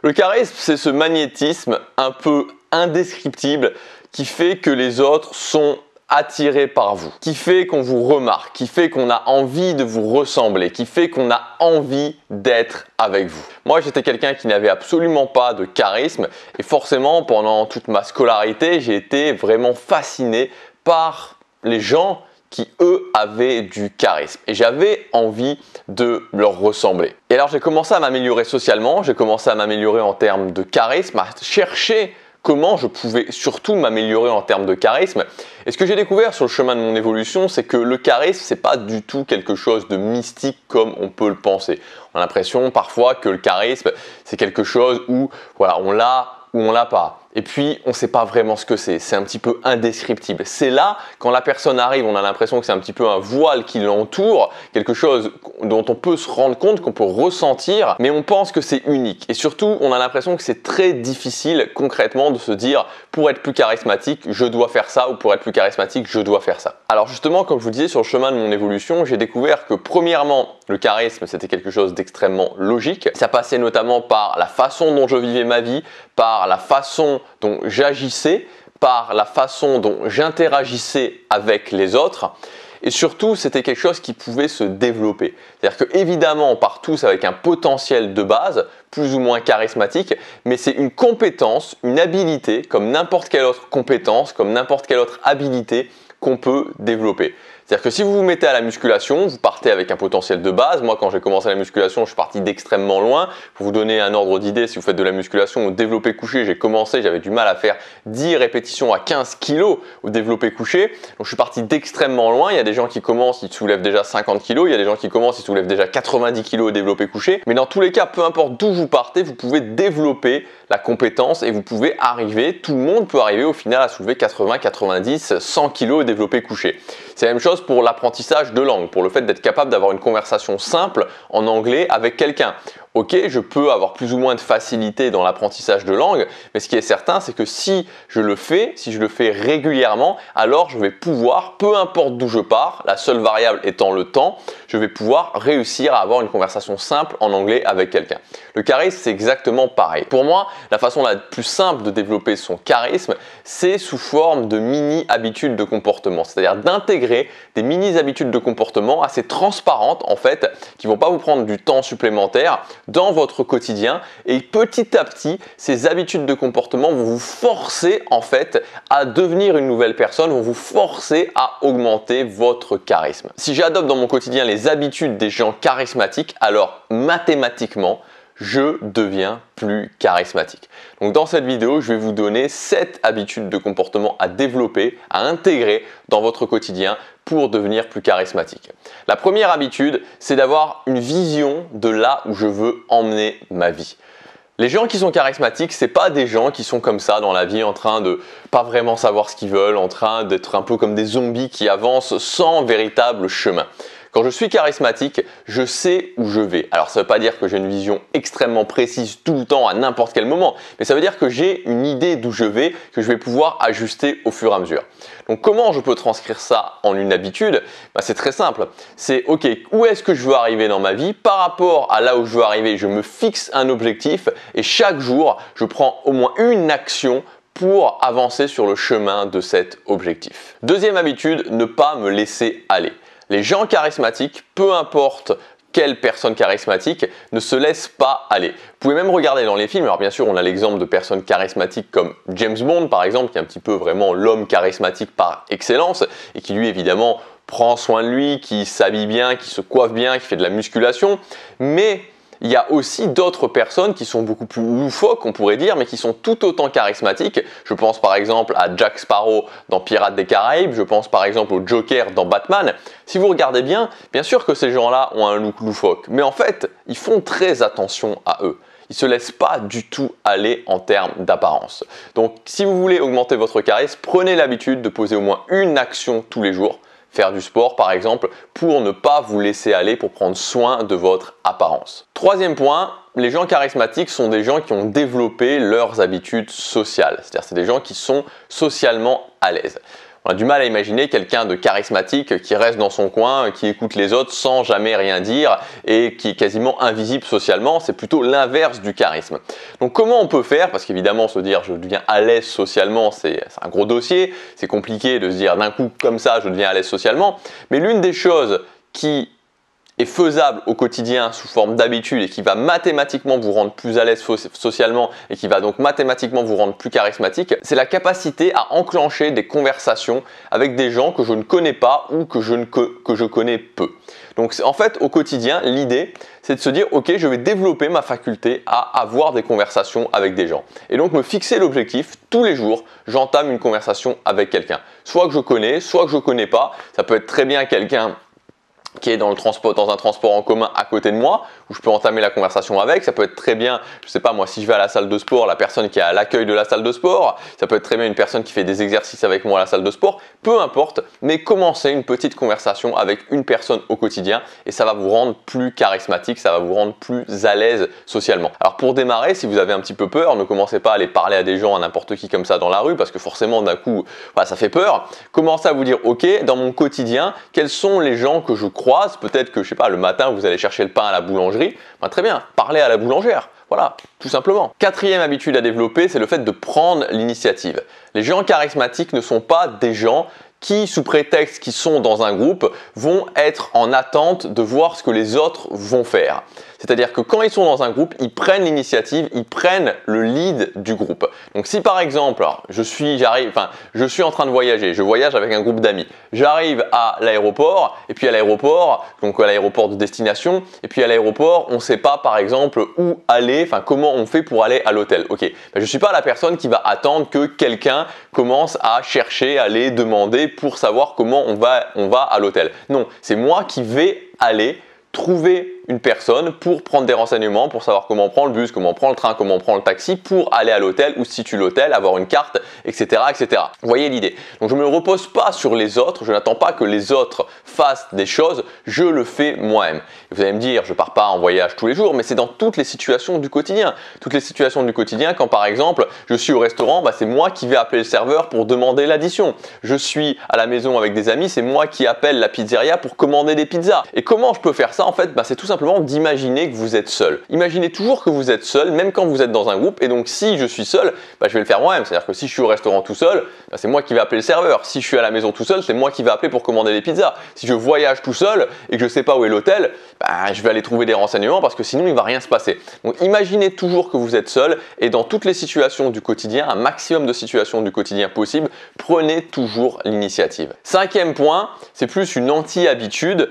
Le charisme, c'est ce magnétisme un peu indescriptible qui fait que les autres sont attirés par vous, qui fait qu'on vous remarque, qui fait qu'on a envie de vous ressembler, qui fait qu'on a envie d'être avec vous. Moi, j'étais quelqu'un qui n'avait absolument pas de charisme et forcément, pendant toute ma scolarité, j'ai été vraiment fasciné par les gens qui, eux, avaient du charisme. Et j'avais envie de leur ressembler. Et alors, j'ai commencé à m'améliorer socialement, j'ai commencé à m'améliorer en termes de charisme, à chercher comment je pouvais surtout m'améliorer en termes de charisme. Et ce que j'ai découvert sur le chemin de mon évolution, c'est que le charisme, c'est pas du tout quelque chose de mystique comme on peut le penser. On a l'impression parfois que le charisme, c'est quelque chose où voilà, on l'a ou on l'a pas. Et puis, on ne sait pas vraiment ce que c'est un petit peu indescriptible. C'est là, quand la personne arrive, on a l'impression que c'est un petit peu un voile qui l'entoure, quelque chose dont on peut se rendre compte, qu'on peut ressentir, mais on pense que c'est unique. Et surtout, on a l'impression que c'est très difficile concrètement de se dire, pour être plus charismatique, je dois faire ça, ou pour être plus charismatique, je dois faire ça. Alors justement, comme je vous disais, sur le chemin de mon évolution, j'ai découvert que premièrement, le charisme, c'était quelque chose d'extrêmement logique. Ça passait notamment par la façon dont je vivais ma vie, par la façon dont j'agissais, par la façon dont j'interagissais avec les autres. Et surtout, c'était quelque chose qui pouvait se développer. C'est-à-dire que évidemment, on part tous avec un potentiel de base, plus ou moins charismatique, mais c'est une compétence, une habilité, comme n'importe quelle autre compétence, comme n'importe quelle autre habilité qu'on peut développer. C'est-à-dire que si vous vous mettez à la musculation, vous partez avec un potentiel de base. Moi, quand j'ai commencé la musculation, je suis parti d'extrêmement loin. Pour vous donner un ordre d'idée, si vous faites de la musculation au développé couché, j'ai commencé, j'avais du mal à faire 10 répétitions à 15 kg au développé couché. Donc, je suis parti d'extrêmement loin. Il y a des gens qui commencent, ils soulèvent déjà 50 kg. Il y a des gens qui commencent, ils soulèvent déjà 90 kg au développé couché. Mais dans tous les cas, peu importe d'où vous partez, vous pouvez développer la compétence et vous pouvez arriver, tout le monde peut arriver au final à soulever 80, 90, 100 kg au développé couché. C'est la même chose pour l'apprentissage de langue, pour le fait d'être capable d'avoir une conversation simple en anglais avec quelqu'un. Ok, je peux avoir plus ou moins de facilité dans l'apprentissage de langue, mais ce qui est certain, c'est que si je le fais régulièrement, alors je vais pouvoir, peu importe d'où je pars, la seule variable étant le temps, je vais pouvoir réussir à avoir une conversation simple en anglais avec quelqu'un. Le charisme, c'est exactement pareil. Pour moi, la façon la plus simple de développer son charisme, c'est sous forme de mini-habitudes de comportement, c'est-à-dire d'intégrer des mini-habitudes de comportement assez transparentes en fait, qui ne vont pas vous prendre du temps supplémentaire dans votre quotidien et petit à petit, ces habitudes de comportement vont vous forcer en fait à devenir une nouvelle personne, vont vous forcer à augmenter votre charisme. Si j'adopte dans mon quotidien les habitudes des gens charismatiques, alors mathématiquement, je deviens plus charismatique. Donc dans cette vidéo, je vais vous donner 7 habitudes de comportement à développer, à intégrer dans votre quotidien pour devenir plus charismatique. La première habitude, c'est d'avoir une vision de là où je veux emmener ma vie. Les gens qui sont charismatiques, c'est pas des gens qui sont comme ça dans la vie en train de pas vraiment savoir ce qu'ils veulent, en train d'être un peu comme des zombies qui avancent sans véritable chemin. Quand je suis charismatique, je sais où je vais. Alors ça ne veut pas dire que j'ai une vision extrêmement précise tout le temps à n'importe quel moment, mais ça veut dire que j'ai une idée d'où je vais, que je vais pouvoir ajuster au fur et à mesure. Donc comment je peux transcrire ça en une habitude? C'est très simple. C'est ok, où est-ce que je veux arriver dans ma vie? Par rapport à là où je veux arriver, je me fixe un objectif et chaque jour, je prends au moins une action pour avancer sur le chemin de cet objectif. Deuxième habitude, ne pas me laisser aller. Les gens charismatiques, peu importe quelle personne charismatique, ne se laisse pas aller. Vous pouvez même regarder dans les films, alors bien sûr on a l'exemple de personnes charismatiques comme James Bond par exemple, qui est un petit peu vraiment l'homme charismatique par excellence et qui lui évidemment prend soin de lui, qui s'habille bien, qui se coiffe bien, qui fait de la musculation, mais il y a aussi d'autres personnes qui sont beaucoup plus loufoques, on pourrait dire, mais qui sont tout autant charismatiques. Je pense par exemple à Jack Sparrow dans Pirates des Caraïbes, je pense par exemple au Joker dans Batman. Si vous regardez bien, bien sûr que ces gens-là ont un look loufoque, mais en fait, ils font très attention à eux. Ils ne se laissent pas du tout aller en termes d'apparence. Donc, si vous voulez augmenter votre charisme, prenez l'habitude de poser au moins une action tous les jours. Faire du sport par exemple, pour ne pas vous laisser aller, pour prendre soin de votre apparence. Troisième point, les gens charismatiques sont des gens qui ont développé leurs habitudes sociales. C'est-à-dire c'est des gens qui sont socialement à l'aise. On a du mal à imaginer quelqu'un de charismatique qui reste dans son coin, qui écoute les autres sans jamais rien dire et qui est quasiment invisible socialement. C'est plutôt l'inverse du charisme. Donc comment on peut faire? Parce qu'évidemment se dire je deviens à l'aise socialement, c'est un gros dossier. C'est compliqué de se dire d'un coup comme ça je deviens à l'aise socialement. Mais l'une des choses qui est faisable au quotidien sous forme d'habitude et qui va mathématiquement vous rendre plus à l'aise socialement et qui va donc mathématiquement vous rendre plus charismatique, c'est la capacité à enclencher des conversations avec des gens que je ne connais pas ou que je connais peu. Donc en fait au quotidien, l'idée c'est de se dire ok, je vais développer ma faculté à avoir des conversations avec des gens. Et donc me fixer l'objectif, tous les jours, j'entame une conversation avec quelqu'un. Soit que je connais, soit que je ne connais pas. Ça peut être très bien quelqu'un qui est dans un transport en commun à côté de moi, où je peux entamer la conversation avec. Ça peut être très bien, je sais pas moi, si je vais à la salle de sport, la personne qui est à l'accueil de la salle de sport. Ça peut être très bien une personne qui fait des exercices avec moi à la salle de sport. Peu importe, mais commencez une petite conversation avec une personne au quotidien et ça va vous rendre plus charismatique, ça va vous rendre plus à l'aise socialement. Alors pour démarrer, si vous avez un petit peu peur, ne commencez pas à aller parler à des gens, à n'importe qui comme ça dans la rue, parce que forcément d'un coup, ça fait peur. Commencez à vous dire, ok, dans mon quotidien, quels sont les gens que je croise? Peut-être que, je sais pas, le matin, vous allez chercher le pain à la boulangerie. Très bien, parlez à la boulangère. Voilà, tout simplement. Quatrième habitude à développer, c'est le fait de prendre l'initiative. Les gens charismatiques ne sont pas des gens qui, sous prétexte qu'ils sont dans un groupe, vont être en attente de voir ce que les autres vont faire. C'est-à-dire que quand ils sont dans un groupe, ils prennent l'initiative, ils prennent le lead du groupe. Donc si par exemple, je suis en train de voyager, je voyage avec un groupe d'amis. J'arrive à l'aéroport et puis à l'aéroport, donc à l'aéroport de destination, et puis à l'aéroport, on ne sait pas par exemple où aller, comment on fait pour aller à l'hôtel. Ok, je ne suis pas la personne qui va attendre que quelqu'un commence à chercher, à aller demander pour savoir comment on va à l'hôtel. Non, c'est moi qui vais aller trouver une personne pour prendre des renseignements, pour savoir comment on prend le bus, comment on prend le train, comment on prend le taxi, pour aller à l'hôtel, où se situe l'hôtel, avoir une carte, etc., etc. Vous voyez l'idée. Donc je ne me repose pas sur les autres, je n'attends pas que les autres fassent des choses, je le fais moi-même. Vous allez me dire, je ne pars pas en voyage tous les jours, mais c'est dans toutes les situations du quotidien. Toutes les situations du quotidien, quand par exemple, je suis au restaurant, c'est moi qui vais appeler le serveur pour demander l'addition. Je suis à la maison avec des amis, c'est moi qui appelle la pizzeria pour commander des pizzas. Et comment je peux faire ça? En fait, c'est tout simplement d'imaginer que vous êtes seul. Imaginez toujours que vous êtes seul, même quand vous êtes dans un groupe. Et donc, si je suis seul, je vais le faire moi-même. C'est-à-dire que si je suis au restaurant tout seul, c'est moi qui vais appeler le serveur. Si je suis à la maison tout seul, c'est moi qui vais appeler pour commander des pizzas. Si je voyage tout seul et que je ne sais pas où est l'hôtel, je vais aller trouver des renseignements parce que sinon, il ne va rien se passer. Donc, imaginez toujours que vous êtes seul et dans toutes les situations du quotidien, un maximum de situations du quotidien possible, prenez toujours l'initiative. Cinquième point, c'est plus une anti-habitude,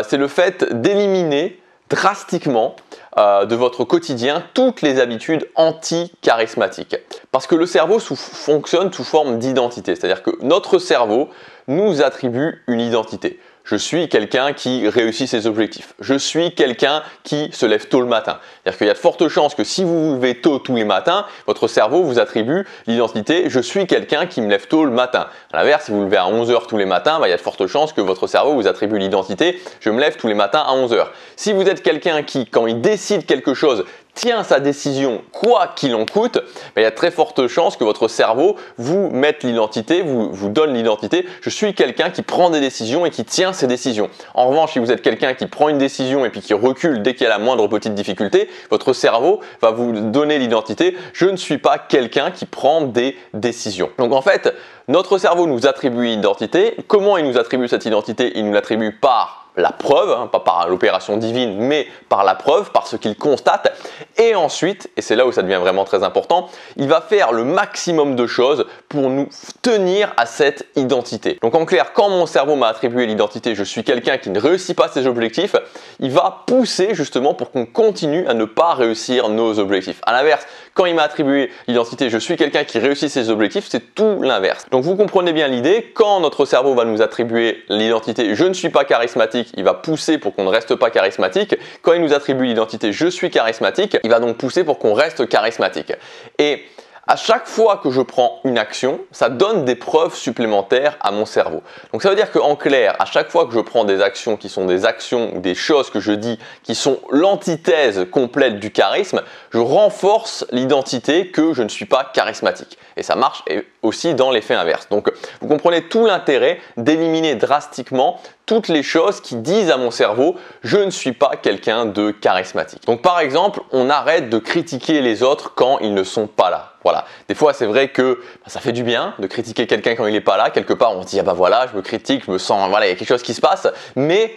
c'est le fait d'éliminer drastiquement de votre quotidien toutes les habitudes anti-charismatiques. Parce que le cerveau fonctionne sous forme d'identité, c'est-à-dire que notre cerveau nous attribue une identité. Je suis quelqu'un qui réussit ses objectifs. Je suis quelqu'un qui se lève tôt le matin. C'est-à-dire qu'il y a de fortes chances que si vous vous levez tôt tous les matins, votre cerveau vous attribue l'identité « je suis quelqu'un qui me lève tôt le matin ». À l'inverse, si vous vous levez à 11h tous les matins, il y a de fortes chances que votre cerveau vous attribue l'identité « je me lève tous les matins à 11h ». Si vous êtes quelqu'un qui, quand il décide quelque chose, tient sa décision quoi qu'il en coûte, il y a très forte chance que votre cerveau vous mette l'identité, vous donne l'identité. Je suis quelqu'un qui prend des décisions et qui tient ses décisions. En revanche, si vous êtes quelqu'un qui prend une décision et puis qui recule dès qu'il y a la moindre petite difficulté, votre cerveau va vous donner l'identité. Je ne suis pas quelqu'un qui prend des décisions. Donc en fait, notre cerveau nous attribue une identité. Comment il nous attribue cette identité? Il nous l'attribue par la preuve, pas par l'opération divine, mais par la preuve, par ce qu'il constate. Et ensuite, et c'est là où ça devient vraiment très important, il va faire le maximum de choses pour nous tenir à cette identité. Donc en clair, quand mon cerveau m'a attribué l'identité, je suis quelqu'un qui ne réussit pas ses objectifs, il va pousser justement pour qu'on continue à ne pas réussir nos objectifs. À l'inverse, quand il m'a attribué l'identité, je suis quelqu'un qui réussit ses objectifs, c'est tout l'inverse. Donc vous comprenez bien l'idée, quand notre cerveau va nous attribuer l'identité, je ne suis pas charismatique, il va pousser pour qu'on ne reste pas charismatique. Quand il nous attribue l'identité, je suis charismatique, il va donc pousser pour qu'on reste charismatique. Et à chaque fois que je prends une action, ça donne des preuves supplémentaires à mon cerveau. Donc ça veut dire qu'en clair, à chaque fois que je prends des actions qui sont des actions ou des choses que je dis qui sont l'antithèse complète du charisme, je renforce l'identité que je ne suis pas charismatique. Et ça marche aussi dans l'effet inverse. Donc vous comprenez tout l'intérêt d'éliminer drastiquement toutes les choses qui disent à mon cerveau « je ne suis pas quelqu'un de charismatique ». Donc par exemple, on arrête de critiquer les autres quand ils ne sont pas là. Voilà. Des fois, c'est vrai que ça fait du bien de critiquer quelqu'un quand il n'est pas là. Quelque part, on se dit « ah bah voilà, je me critique, je me sens, voilà, il y a quelque chose qui se passe ». Mais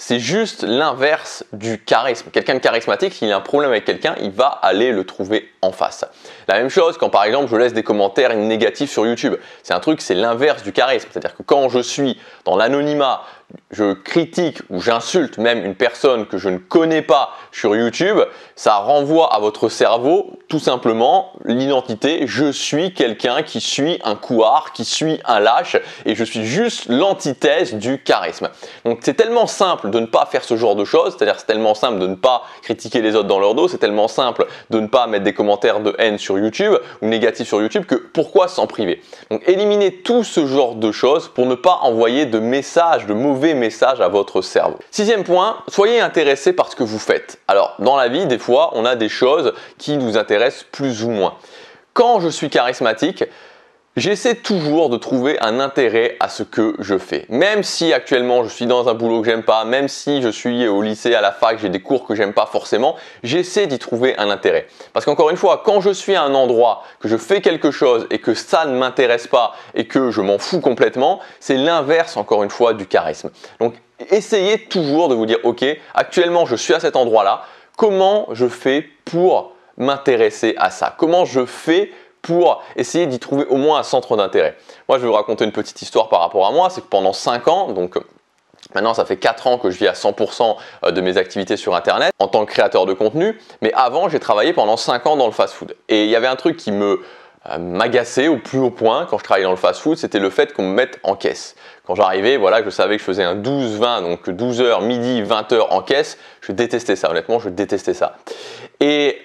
c'est juste l'inverse du charisme. Quelqu'un de charismatique, s'il a un problème avec quelqu'un, il va aller le trouver en face. La même chose quand par exemple je laisse des commentaires négatifs sur YouTube. C'est un truc, c'est l'inverse du charisme. C'est-à-dire que quand je suis dans l'anonymat, je critique ou j'insulte même une personne que je ne connais pas sur YouTube, ça renvoie à votre cerveau tout simplement l'identité. Je suis quelqu'un qui suit un couard, qui suit un lâche et je suis juste l'antithèse du charisme. Donc c'est tellement simple de ne pas faire ce genre de choses, c'est-à-dire c'est tellement simple de ne pas critiquer les autres dans leur dos, c'est tellement simple de ne pas mettre des commentaires de haine sur YouTube ou négatifs sur YouTube que pourquoi s'en priver? Donc éliminez tout ce genre de choses pour ne pas envoyer de messages, de mauvais messages à votre cerveau. Sixième point, soyez intéressé par ce que vous faites. Alors dans la vie, des fois, on a des choses qui nous intéressent plus ou moins. Quand je suis charismatique, j'essaie toujours de trouver un intérêt à ce que je fais. Même si actuellement je suis dans un boulot que j'aime pas, même si je suis au lycée, à la fac, j'ai des cours que j'aime pas forcément, j'essaie d'y trouver un intérêt. Parce qu'encore une fois, quand je suis à un endroit, que je fais quelque chose et que ça ne m'intéresse pas et que je m'en fous complètement, c'est l'inverse encore une fois du charisme. Donc essayez toujours de vous dire, ok, actuellement je suis à cet endroit-là, comment je fais pour m'intéresser à ça? Comment je fais pour essayer d'y trouver au moins un centre d'intérêt? Moi, je vais vous raconter une petite histoire par rapport à moi. C'est que pendant 5 ans, donc maintenant ça fait 4 ans que je vis à 100% de mes activités sur Internet en tant que créateur de contenu. Mais avant, j'ai travaillé pendant 5 ans dans le fast-food. Et il y avait un truc qui m'agaçait au plus haut point quand je travaillais dans le fast-food, c'était le fait qu'on me mette en caisse. Quand j'arrivais, voilà, je savais que je faisais un 12-20, donc 12h, midi, 20h en caisse. Je détestais ça, honnêtement, je détestais ça. Et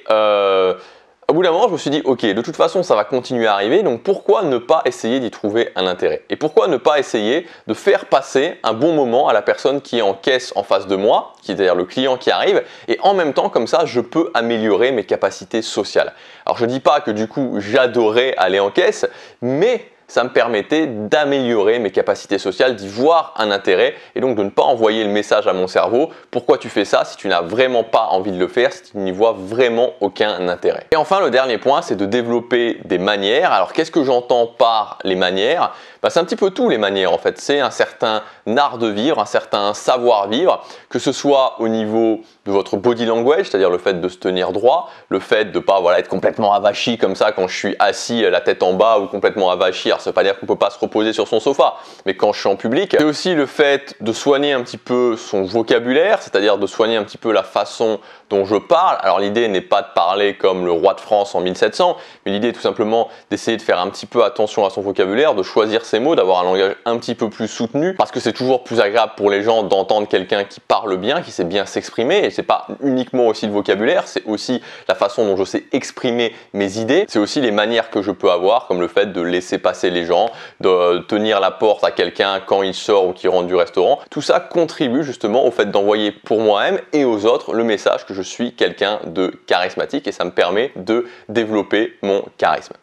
au bout d'un moment, je me suis dit, ok, de toute façon, ça va continuer à arriver, donc pourquoi ne pas essayer d'y trouver un intérêt? Et pourquoi ne pas essayer de faire passer un bon moment à la personne qui est en caisse en face de moi, qui est d'ailleurs le client qui arrive, et en même temps, comme ça, je peux améliorer mes capacités sociales. Alors, je ne dis pas que du coup, j'adorais aller en caisse, mais ça me permettait d'améliorer mes capacités sociales, d'y voir un intérêt et donc de ne pas envoyer le message à mon cerveau « Pourquoi tu fais ça si tu n'as vraiment pas envie de le faire, si tu n'y vois vraiment aucun intérêt ?» Et enfin, le dernier point, c'est de développer des manières. Alors, qu'est-ce que j'entends par les manières? C'est un petit peu tout les manières en fait. C'est un certain art de vivre, un certain savoir-vivre, que ce soit au niveau de votre body language, c'est-à-dire le fait de se tenir droit, le fait de ne pas être complètement avachi comme ça quand je suis assis la tête en bas ou complètement avachi. Alors ça ne veut pas dire qu'on ne peut pas se reposer sur son sofa, mais quand je suis en public. C'est aussi le fait de soigner un petit peu son vocabulaire, c'est-à-dire de soigner un petit peu la façon dont je parle. Alors l'idée n'est pas de parler comme le roi de France en 1700, mais l'idée est tout simplement d'essayer de faire un petit peu attention à son vocabulaire, de choisir ses mots, d'avoir un langage un petit peu plus soutenu, parce que c'est toujours plus agréable pour les gens d'entendre quelqu'un qui parle bien, qui sait bien s'exprimer, et c'est pas uniquement aussi le vocabulaire, c'est aussi la façon dont je sais exprimer mes idées, c'est aussi les manières que je peux avoir, comme le fait de laisser passer les gens, de tenir la porte à quelqu'un quand il sort ou qu'il rentre du restaurant. Tout ça contribue justement au fait d'envoyer pour moi-même et aux autres le message que je suis quelqu'un de charismatique et ça me permet de développer mon charisme.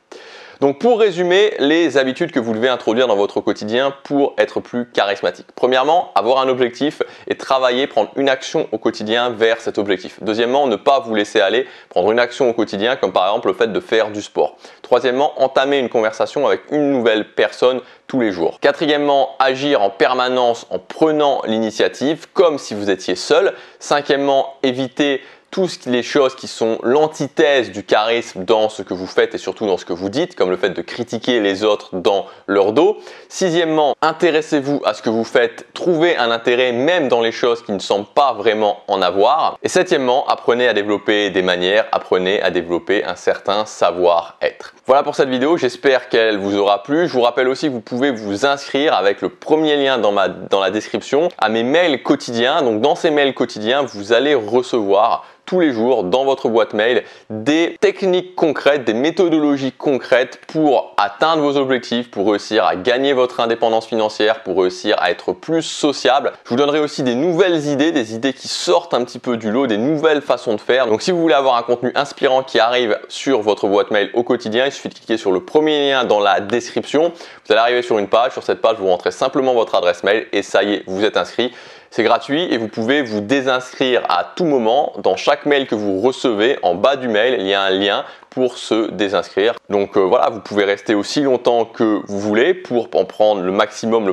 Donc pour résumer, les habitudes que vous devez introduire dans votre quotidien pour être plus charismatique. Premièrement, avoir un objectif et travailler, prendre une action au quotidien vers cet objectif. Deuxièmement, ne pas vous laisser aller, prendre une action au quotidien comme par exemple le fait de faire du sport. Troisièmement, entamer une conversation avec une nouvelle personne tous les jours. Quatrièmement, agir en permanence en prenant l'initiative comme si vous étiez seul. Cinquièmement, éviter toutes les choses qui sont l'antithèse du charisme dans ce que vous faites et surtout dans ce que vous dites, comme le fait de critiquer les autres dans leur dos. Sixièmement, intéressez-vous à ce que vous faites, trouvez un intérêt même dans les choses qui ne semblent pas vraiment en avoir. Et septièmement, apprenez à développer des manières, apprenez à développer un certain savoir-être. Voilà pour cette vidéo, j'espère qu'elle vous aura plu. Je vous rappelle aussi que vous pouvez vous inscrire avec le premier lien dans la description à mes mails quotidiens. Donc dans ces mails quotidiens, vous allez recevoir tous les jours dans votre boîte mail des techniques concrètes, des méthodologies concrètes pour atteindre vos objectifs, pour réussir à gagner votre indépendance financière, pour réussir à être plus sociable. Je vous donnerai aussi des nouvelles idées, des idées qui sortent un petit peu du lot, des nouvelles façons de faire. Donc si vous voulez avoir un contenu inspirant qui arrive sur votre boîte mail au quotidien, il suffit de cliquer sur le premier lien dans la description. Vous allez arriver sur une page, sur cette page vous rentrez simplement votre adresse mail et ça y est, vous êtes inscrit. C'est gratuit et vous pouvez vous désinscrire à tout moment. Dans chaque mail que vous recevez, en bas du mail, il y a un lien pour se désinscrire. Donc voilà, vous pouvez rester aussi longtemps que vous voulez pour en prendre le maximum,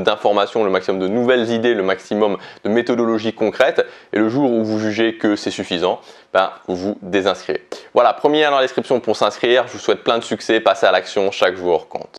d'informations, le maximum de nouvelles idées, le maximum de méthodologies concrètes. Et le jour où vous jugez que c'est suffisant, vous vous désinscrivez. Voilà, premier lien dans la description pour s'inscrire. Je vous souhaite plein de succès, passez à l'action, chaque jour compte.